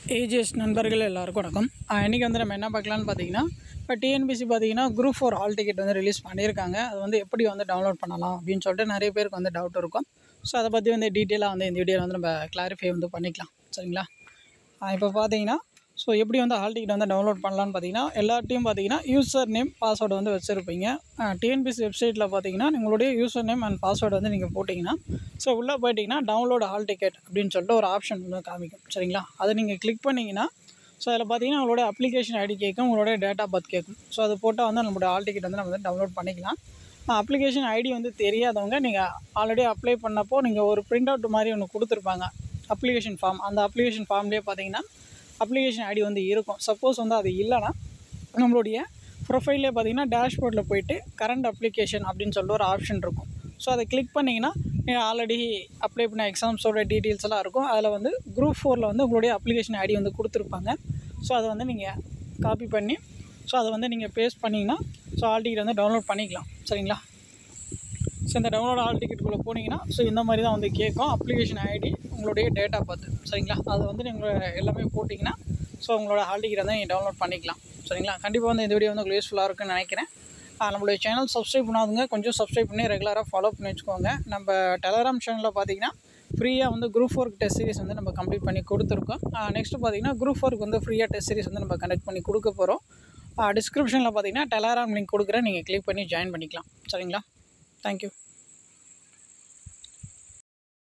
AGS நண்பர்கள் எல்லாருக்கும் வணக்கம். இன்றைக்கி வந்து நம்ம என்ன பார்க்கலான்னு பார்த்தீங்கன்னா, இப்போ டிஎன்பிசி பார்த்தீங்கன்னா குரூப் 4 ஹால் டிக்கெட் வந்து ரிலீஸ் பண்ணியிருக்காங்க. அது வந்து எப்படி வந்து டவுன்லோட் பண்ணலாம் அப்படின்னு சொல்லிட்டு நிறைய பேருக்கு வந்து டவுட் இருக்கும். ஸோ அதை பற்றி வந்து டீட்டெயிலாக வந்து இந்த வீடியோவில் வந்து நம்ம கிளாரிஃபை வந்து பண்ணிக்கலாம். சரிங்களா? இப்போ பார்த்தீங்கன்னா எப்படி வந்து ஹால் டிக்கெட் வந்து டவுன்லோட் பண்ணலான்னு பார்த்தீங்கன்னா, எல்லார்ட்டையும் பார்த்தீங்கன்னா யூசர் நேம் பாஸ்வேர்டு வந்து வச்சுருப்பீங்க. டிஎன்பிசி வெப்சைட்டில் பார்த்தீங்கன்னா உங்களுடைய யூசர் நேம் அண்ட் பாஸ்வேர்டு வந்து நீங்கள் போட்டிங்கன்னா உள்ளே போயிட்டிங்கன்னா டவுன்லோட் ஹால் டிக்கெட் அப்படின்னு சொல்லிட்டு ஒரு ஆப்ஷன் வந்து காமிக்கும். சரிங்களா? அதை நீங்கள் கிளிக் பண்ணிங்கன்னா அதில் பார்த்தீங்கன்னா உங்களோட அப்ளிகேஷன் ஐடி கேட்கும், உங்களுடைய டேட் ஆஃப் பர்த் கேட்கும். அது போட்டால் வந்து நம்மளோட ஹால் டிக்கெட் வந்து நம்ம வந்து டவுன்லோட் பண்ணிக்கலாம். அப்ளிகேஷன் ஐடி வந்து தெரியாதவங்க நீங்கள் ஆல்ரெடி அப்ளை பண்ணப்போ நீங்கள் ஒரு பிரிண்ட் அவுட் மாதிரி ஒன்று கொடுத்துருப்பாங்க, அப்ளிகேஷன் ஃபார்ம். அந்த அப்ளிகேஷன் ஃபார்ம்லேயே பார்த்தீங்கன்னா அப்ளிகேஷன் ஐடி வந்து இருக்கும். சப்போஸ் வந்து அது இல்லைனா நம்மளுடைய ப்ரொஃபைல்லே பார்த்தீங்கன்னா டேஷ்போர்டில் போய்ட்டு கரண்ட் அப்ளிகேஷன் அப்படின்னு சொல்லிட்டு ஒரு ஆப்ஷன் இருக்கும். அதை கிளிக் பண்ணிங்கன்னா நீங்கள் ஆல்ரெடி அப்ளை பண்ண எக்ஸாம்ஸோட டீட்டெயில்ஸ் எல்லாம் இருக்கும். அதில் வந்து குரூப் 4 வந்து உங்களுடைய அப்ளிகேஷன் ஐடி வந்து கொடுத்துருப்பாங்க. அதை வந்து நீங்கள் காப்பி பண்ணி அதை வந்து நீங்கள் பேஸ்ட் பண்ணிங்கன்னா ஹால் டிக்கெட் வந்து டவுன்லோட் பண்ணிக்கலாம். சரிங்களா? இந்த டவுன்லோட் ஹால் டிக்கெட்டுக்குள்ளே போனீங்கன்னா இந்த மாதிரி தான் வந்து கேட்கும். அப்ளிகேஷன் ஐடி, உங்களுடைய டேட் ஆஃப் பர்த். சரிங்களா? அதை வந்து நீங்கள் எல்லாமே போட்டிங்கன்னா உங்களோட ஹால் டிக்கெட் வந்து நீங்கள் டவுன்லோட் பண்ணிக்கலாம். சரிங்களா? கண்டிப்பாக வந்து இந்த வீடியோ வந்து உங்களுக்கு யூஸ்ஃபுல்லாக இருக்குன்னு நினைக்கிறேன். நம்மளுடைய சேனல் சப்ஸ்கிரைப் பண்ணாதுங்க, கொஞ்சம் சப்ஸ்கிரைப் பண்ணி ரெகுலராக ஃபாலோ பண்ணி வச்சுக்கோங்க. நம்ம டெலகிராம் சேனலில் பார்த்தீங்கன்னா ஃப்ரீயாக வந்து குரூப் 4 டெஸ்ட் சீரிஸ் வந்து நம்ம கம்ப்ளீட் பண்ணி கொடுத்துருக்கோம். நெக்ஸ்ட்டு பார்த்தீங்கன்னா குரூப் 4 வந்து ஃப்ரீயாக டெஸ்ட் சீரிஸ் வந்து நம்ம கனெக்ட் பண்ணி கொடுக்க போகிறோம். டிஸ்கிரிப்ஷனில் பார்த்தீங்கன்னா டெலகிராம் லிங்க் கொடுக்குறேன், நீங்கள் கிளிக் பண்ணி ஜாயின் பண்ணிக்கலாம். சரிங்களா? தேங்க்யூ.